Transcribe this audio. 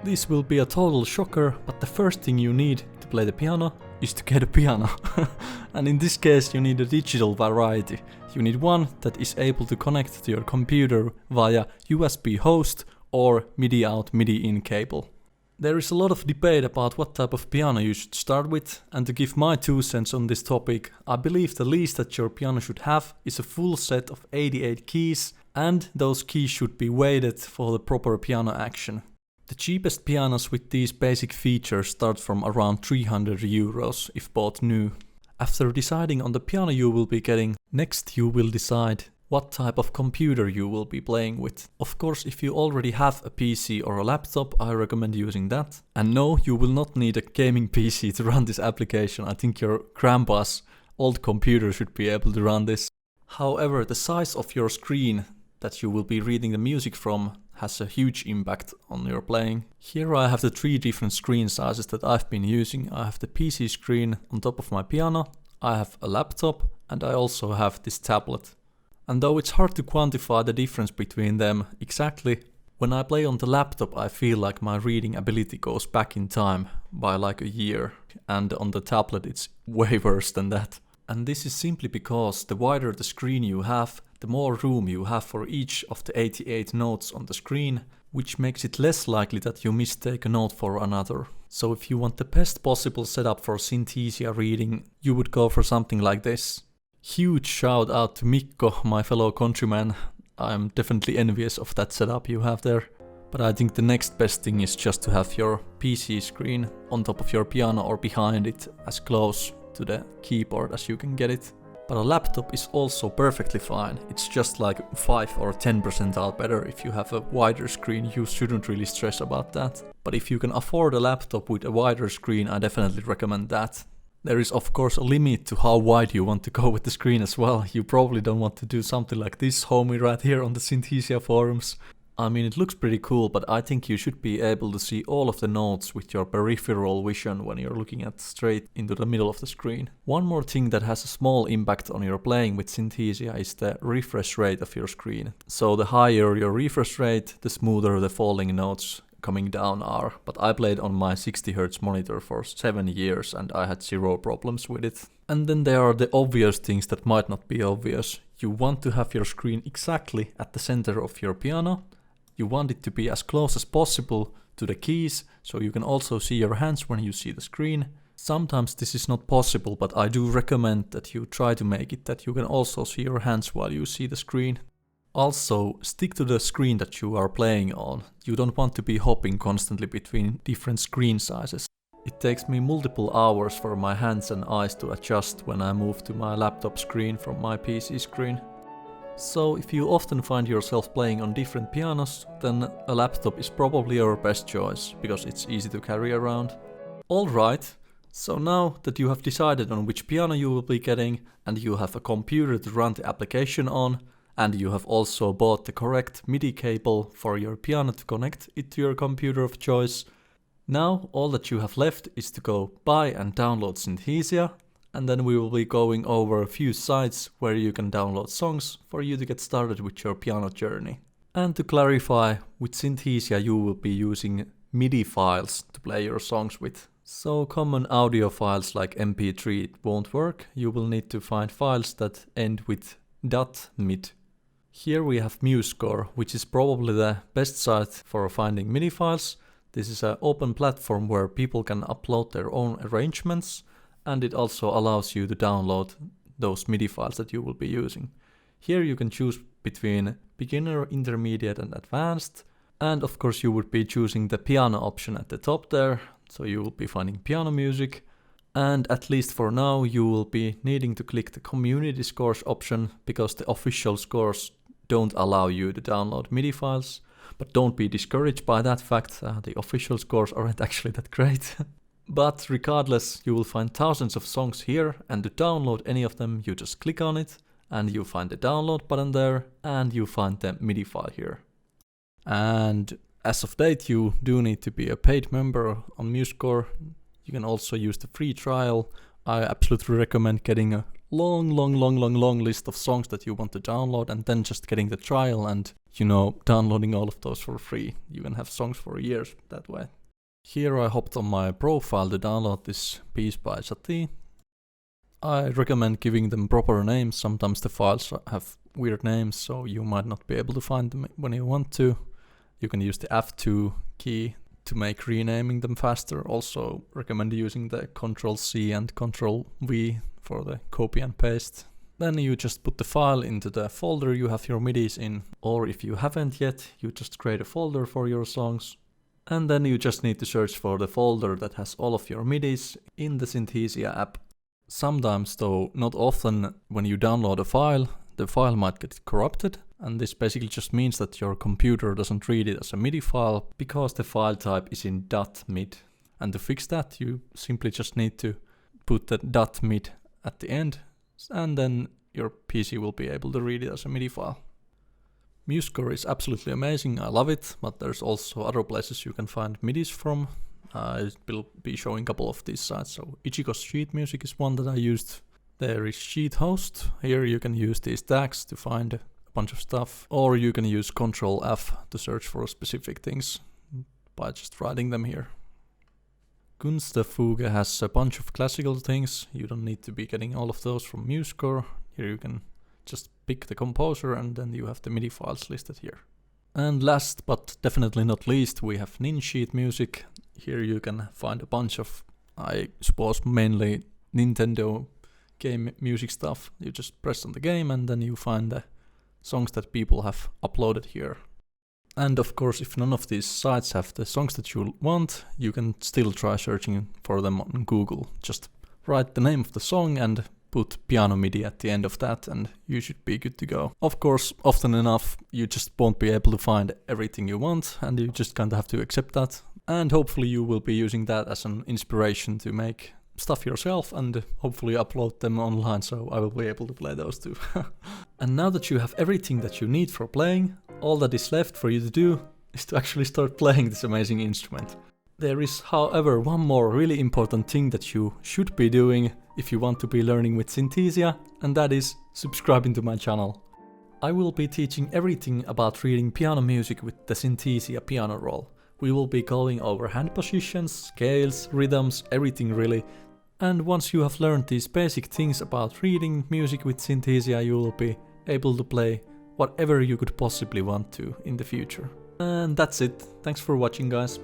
This will be a total shocker, but the first thing you need to play the piano is to get a piano. And in this case you need a digital variety. You need one that is able to connect to your computer via USB host or MIDI out, MIDI in cable. There is a lot of debate about what type of piano you should start with, and to give my 2 cents on this topic, I believe the least that your piano should have is a full set of 88 keys, and those keys should be weighted for the proper piano action. The cheapest pianos with these basic features start from around 300 euros if bought new. After deciding on the piano you will be getting, next you will decide what type of computer you will be playing with. Of course, if you already have a PC or a laptop, I recommend using that. And no, you will not need a gaming PC to run this application. I think your grandpa's old computer should be able to run this. However, the size of your screen that you will be reading the music from has a huge impact on your playing. Here I have the 3 different screen sizes that I've been using. I have the PC screen on top of my piano, I have a laptop, and I also have this tablet. And though it's hard to quantify the difference between them exactly, when I play on the laptop I feel like my reading ability goes back in time by like a year, and on the tablet it's way worse than that. And this is simply because the wider the screen you have, the more room you have for each of the 88 notes on the screen, which makes it less likely that you mistake a note for another. So if you want the best possible setup for Synthesia reading, you would go for something like this. Huge shout out to Mikko, my fellow countryman. I'm definitely envious of that setup you have there. But I think the next best thing is just to have your PC screen on top of your piano or behind it, as close to the keyboard as you can get it. But a laptop is also perfectly fine. It's just like 5 or 10% out better if you have a wider screen. You shouldn't really stress about that. But if you can afford a laptop with a wider screen, I definitely recommend that. There is of course a limit to how wide you want to go with the screen as well. You probably don't want to do something like this, homie, right here on the Synthesia forums. I mean, it looks pretty cool, but I think you should be able to see all of the notes with your peripheral vision when you're looking at straight into the middle of the screen. One more thing that has a small impact on your playing with Synthesia is the refresh rate of your screen. So the higher your refresh rate, the smoother the falling notes coming down are. But I played on my 60Hz monitor for 7 years and I had 0 problems with it. And then there are the obvious things that might not be obvious. You want to have your screen exactly at the center of your piano. You want it to be as close as possible to the keys, so you can also see your hands when you see the screen. Sometimes this is not possible, but I do recommend that you try to make it that you can also see your hands while you see the screen. Also, stick to the screen that you are playing on. You don't want to be hopping constantly between different screen sizes. It takes me multiple hours for my hands and eyes to adjust when I move to my laptop screen from my PC screen. So if you often find yourself playing on different pianos, then a laptop is probably your best choice, because it's easy to carry around. Alright, so now that you have decided on which piano you will be getting, and you have a computer to run the application on, and you have also bought the correct MIDI cable for your piano to connect it to your computer of choice, now all that you have left is to go buy and download Synthesia. And then we will be going over a few sites where you can download songs for you to get started with your piano journey. And to clarify, with Synthesia you will be using MIDI files to play your songs with. So common audio files like MP3 won't work. You will need to find files that end with .mid. Here we have MuseScore, which is probably the best site for finding MIDI files. This is an open platform where people can upload their own arrangements. And it also allows you to download those MIDI files that you will be using. Here you can choose between beginner, intermediate and advanced. And of course you would be choosing the piano option at the top there. So you will be finding piano music. And at least for now you will be needing to click the community scores option, because the official scores don't allow you to download MIDI files. But don't be discouraged by that fact, the official scores aren't actually that great. But regardless, you will find thousands of songs here, and to download any of them you just click on it, and you find the download button there, and you find the MIDI file here. And as of date you do need to be a paid member on MuseScore. You can also use the free trial. I absolutely recommend getting a long list of songs that you want to download and then just getting the trial, and you know, downloading all of those for free. You can have songs for years that way. Here I hopped on my profile to download this piece by Satie. I recommend giving them proper names. Sometimes the files have weird names, so you might not be able to find them when you want to. You can use the F2 key to make renaming them faster. Also recommend using the Ctrl-C and Ctrl-V for the copy and paste. Then you just put the file into the folder you have your midis in, or if you haven't yet, you just create a folder for your songs. And then you just need to search for the folder that has all of your midis in the Synthesia app. Sometimes, though not often, when you download a file, the file might get corrupted, and this basically just means that your computer doesn't read it as a MIDI file because the file type is in .mid. And to fix that, you simply just need to put the .mid at the end, and then your PC will be able to read it as a MIDI file. MuseScore is absolutely amazing, I love it, but there's also other places you can find MIDIs from. I will be showing a couple of these sites. So Ichigo's sheet music is one that I used. There is sheet host. Here you can use these tags to find a bunch of stuff, or you can use Ctrl F to search for specific things by just writing them here. Kunstfuge has a bunch of classical things. You don't need to be getting all of those from MuseScore. Here you can just pick the composer and then you have the MIDI files listed here. And last but definitely not least, we have Nin sheet music. Here you can find a bunch of, I suppose, mainly Nintendo game music stuff. You just press on the game and then you find the songs that people have uploaded here. And of course, if none of these sites have the songs that you want, you can still try searching for them on Google. Just write the name of the song and put piano MIDI at the end of that and you should be good to go. Of course, often enough, you just won't be able to find everything you want and you just kind of have to accept that. And hopefully you will be using that as an inspiration to make stuff yourself and hopefully upload them online so I will be able to play those too. And now that you have everything that you need for playing, all that is left for you to do is to actually start playing this amazing instrument. There is, however, one more really important thing that you should be doing if you want to be learning with Synthesia, and that is subscribing to my channel. I will be teaching everything about reading piano music with the Synthesia piano roll. We will be going over hand positions, scales, rhythms, everything really. And once you have learned these basic things about reading music with Synthesia, you will be able to play whatever you could possibly want to in the future. And that's it. Thanks for watching, guys.